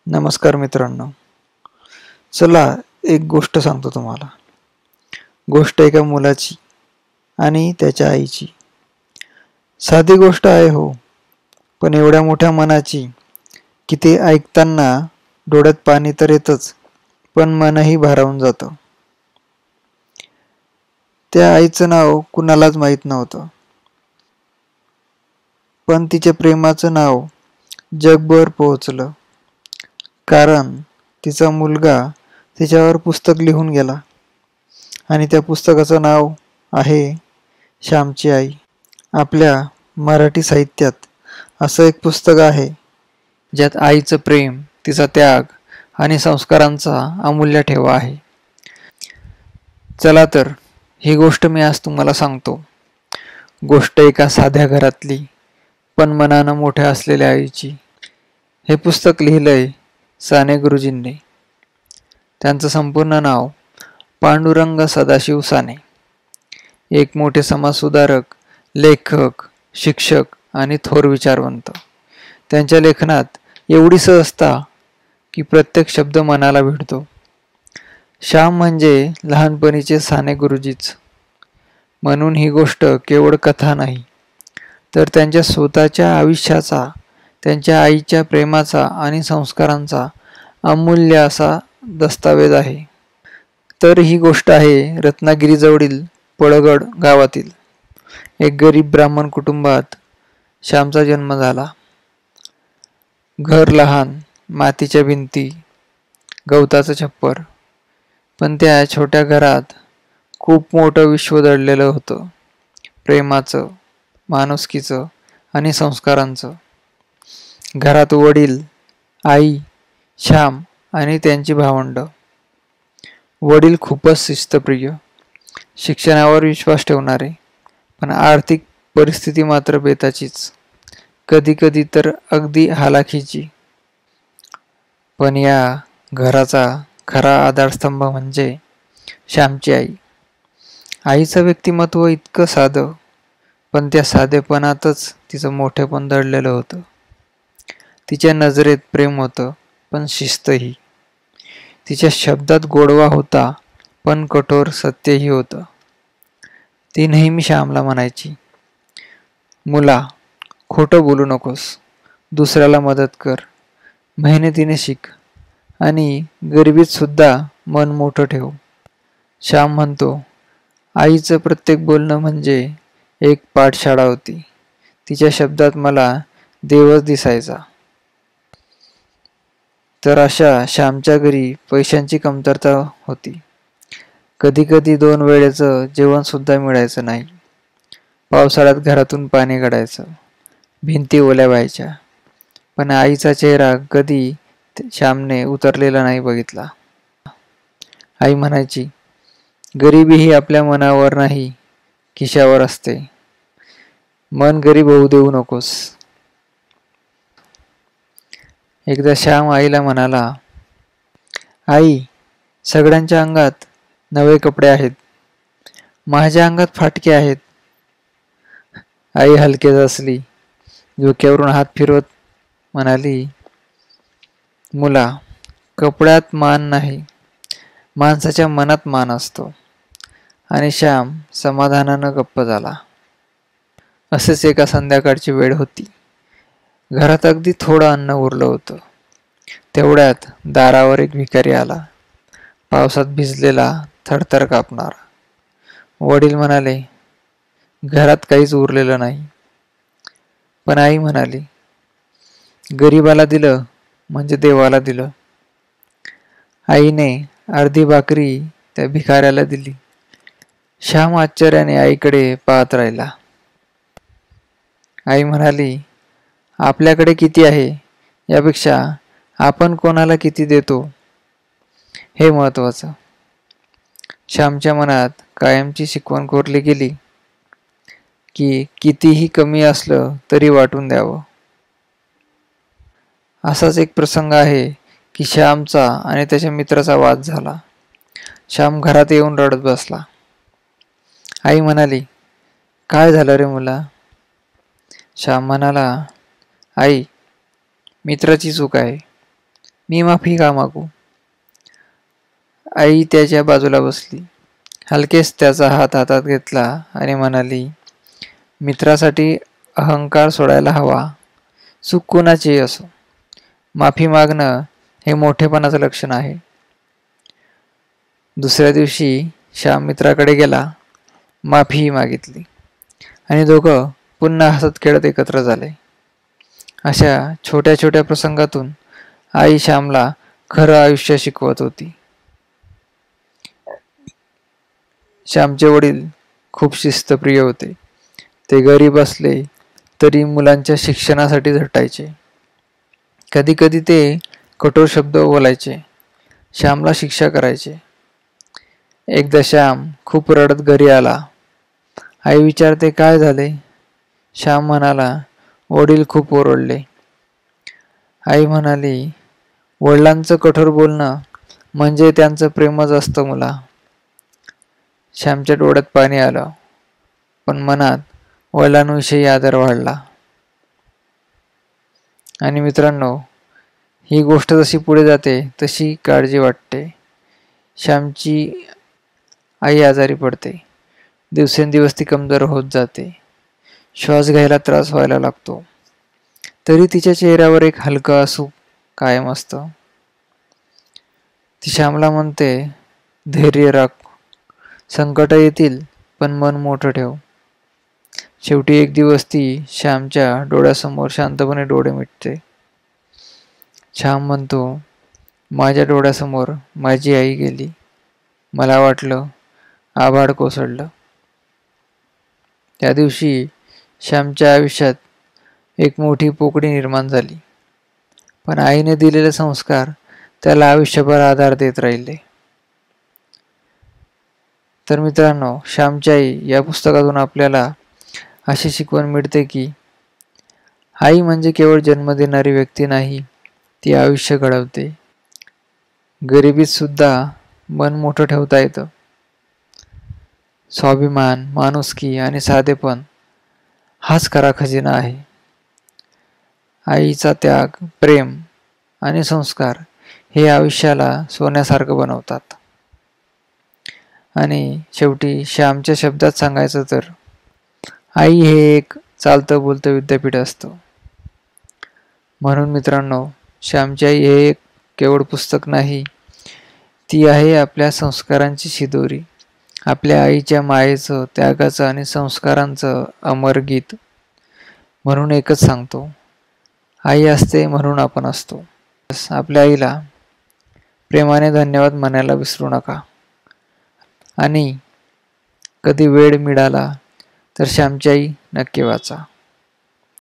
नमस्कार मित्रांनो. चला एक गोष्ट सांगतो तुम्हाला. गोष्ट एका मुलाची आणि त्याच्या आईची. साधी गोष्ट आहे हो, पण एवढ्या मोठ्या मनाची की ते ऐकताना डोळ्यात पाणी तर येतच, पण मनही भारावून जातं. त्या आईचं नाव कुणालाच माहीत नव्हतं, पण तिच्या प्रेमाचं नाव जगभर पोहोचलं. कारण तिचा मुलगा तिच्यावर पुस्तक लिहून गेला आणि त्या पुस्तकाचं नाव आहे श्यामची आई. आपल्या मराठी साहित्यात असं एक पुस्तक आहे ज्यात आईचं प्रेम, तिचा त्याग आणि संस्कारांचा अमूल्य ठेवा आहे. चला तर ही गोष्ट मी आज तुम्हाला सांगतो. गोष्ट एका साध्या घरातली पण मनानं मोठ्या असलेल्या आईची. हे पुस्तक लिहिलंय साने गुरुजींनी. त्यांचं संपूर्ण नाव पांडुरंग सदाशिव साने. एक मोठे समाजसुधारक, लेखक, शिक्षक आणि थोर विचारवंत. त्यांच्या लेखनात एवढी सहजता की प्रत्येक शब्द मनाला भिडतो. श्याम म्हणजे लहानपणीचे साने गुरुजीच. म्हणून ही गोष्ट केवळ कथा नाही, तर त्यांच्या स्वतःच्या आयुष्याचा, त्यांच्या आईच्या प्रेमाचा आणि संस्कारांचा अमूल्य असा दस्तावेज आहे. तर ही गोष्ट आहे रत्नागिरीजवळील पळगड गावातील. एक गरीब ब्राह्मण कुटुंबात श्यामचा जन्म झाला. घर लहान, मातीच्या भिंती, गवताचं छप्पर, पण त्या छोट्या घरात खूप मोठं विश्व दडलेलं होतं. प्रेमाचं, माणुसकीचं आणि संस्कारांचं. घरात वडील, आई, श्याम आणि त्यांची भावंड. वडील खूपच शिस्तप्रिय, शिक्षणावर विश्वास ठेवणारे, पण आर्थिक परिस्थिती मात्र बेताचीच, कधी कधी तर अगदी हालाखीची. पण या घराचा खरा आधारस्तंभ म्हणजे श्यामची आई. आईचं व्यक्तिमत्व इतकं साधं, पण त्या साधेपणातच तिचं मोठेपण दडलेलं होतं. तिच्या नजरेत प्रेम होतं, पण शिस्तही. तिच्या शब्दात गोडवा होता, पण कठोर सत्यही होतं. ती नेहमी श्यामला म्हणायची, मुला, खोटं बोलू नकोस, दुसऱ्याला मदत कर, मेहनतीने शिक आणि गरिबीत सुद्धा मन मोठं ठेव. श्याम म्हणतो, आईचं प्रत्येक बोलणं म्हणजे एक पाठशाळा होती. तिच्या शब्दात मला देवच दिसायचा. तर अशा श्यामच्या घरी पैशांची कमतरता होती. कधी कधी 2 वेळेचं जेवण सुद्धा मिळायचं नाही. पावसाळ्यात घरातून पाणी गळायचं, भिंती ओल्या व्हायच्या, पण आईचा चेहरा कधी श्यामने उतरलेला नाही बघितला. आई म्हणायची, गरिबी ही आपल्या मनावर नाही, खिशावर असते. मन गरीब होऊ देऊ नकोस. एकदा श्याम आईला म्हणाला, आई, सगळ्यांच्या अंगात नवे कपडे आहेत, माझ्या अंगात फाटके आहेत. आई हलकेच हसली, डोक्यावरून हात फिरवत म्हणाली, मुला, कपड्यात मान नाही, माणसाच्या मनात मान असतो. आणि श्याम समाधानानं गप्प झाला. असेच एका संध्याकाळची वेळ होती. घरात अगदी थोडं अन्न उरलं होतं. तेवढ्यात दारावर एक भिकारी आला, पावसात भिजलेला, थरथर कापणारा. वडील म्हणाले, घरात काहीच उरलेलं नाही. पण आई म्हणाली, गरिबाला दिलं म्हणजे देवाला दिलं. आईने अर्धी भाकरी त्या भिकाऱ्याला दिली. श्याम आश्चर्याने आईकडे पाहत राहिला. आई म्हणाली, आपल्याकडे किती आहे यापेक्षा आपण कोणाला किती देतो हे महत्वाचं. श्यामच्या मनात कायमची शिकवण कोरली गेली की कितीही कमी असलं तरी वाटून द्यावं. असाच एक प्रसंग आहे की श्यामचा आणि त्याच्या मित्राचा वाद झाला. श्याम घरात येऊन रडत बसला. आई म्हणाली, काय झालं रे मुला? श्याम म्हणाला, आई, मित्राची चूक आहे. मी माफी का मागू? आई त्याच्या बाजूला बसली. हलकेच त्याचा हात हातात घेतला आणि म्हणाली, मित्रासाठी अहंकार सोडायला हवा. चूक कुणाचीही असो. माफी मागणं हे मोठेपणाचं लक्षण आहे. दुसऱ्या दिवशी श्याम मित्राकडे गेला, माफीही मागितली आणि दोघं पुन्हा हसत खेळत एकत्र झाले. अशा छोट्या छोट्या प्रसंगातून आई श्यामला खरं आयुष्य शिकवत होती. श्यामचे वडील खूप शिस्तप्रिय होते. ते गरीब असले तरी मुलांच्या शिक्षणासाठी झटायचे. कधी कधी ते कठोर शब्द बोलायचे, श्यामला शिक्षा करायचे. एकदा श्याम खूप रडत घरी आला. आई विचारते, काय झाले? श्याम म्हणाला, वडील खूप ओरडले. आई म्हणाली, वडिलांचं कठोर बोलणं म्हणजे त्यांचं प्रेमच असतं मुला. श्यामच्या डोळ्यात पाणी आलं, पण मनात वडिलांविषयी आदर वाढला. आणि मित्रांनो, ही गोष्ट जशी पुढे जाते तशी काळजी वाटते. श्यामची आई आजारी पडते. दिवसेंदिवस ती कमजोर होत जाते. श्वास घ्यायला त्रास व्हायला लागतो. तरी तिच्या चेहऱ्यावर एक हलकं हसू कायम असतं. ती श्यामला म्हणते, धैर्य राख, संकट येतील पण मन मोठं ठेव. शेवटी एक दिवस ती श्यामच्या डोळ्यासमोर शांतपणे डोळे मिटते. श्याम म्हणतो, माझ्या डोळ्यासमोर माझी आई गेली. मला वाटलं आभाळ कोसळलं. त्या दिवशी श्यामच्या आयुष्यात एक मोठी पोकळी निर्माण झाली. पण आईने दिलेले संस्कार त्याला आयुष्यभर आधार देत राहिले. तर मित्रांनो, श्यामची आई या पुस्तकातून आपल्याला अशी शिकवण मिळते की आई म्हणजे केवळ जन्म देणारी व्यक्ती नाही, ती आयुष्य घडवते. गरिबीत सुद्धा मन मोठं ठेवता येतं. स्वाभिमान, माणुसकी आणि साधेपण हाच खरा खजिना आहे. आईचा त्याग, प्रेम आणि संस्कार हे आयुष्याला सोन्यासारखं बनवतात. आणि शेवटी श्यामच्या शब्दात सांगायचं तर, आई हे एक चालतं बोलतं विद्यापीठ असतं. म्हणून मित्रांनो, श्यामची आई हे एक केवळ पुस्तक नाही, ती आहे आपल्या संस्कारांची शिदोरी. आपल्या आईच्या मायेचं, त्यागाचं आणि संस्कारांचं अमर गीत. म्हणून एकच सांगतो, आई असते म्हणून आपण असतो. आपल्या आईला प्रेमाने धन्यवाद म्हणायला विसरू नका. आणि कधी वेळ मिळाला तर श्यामची आई नक्की वाचा.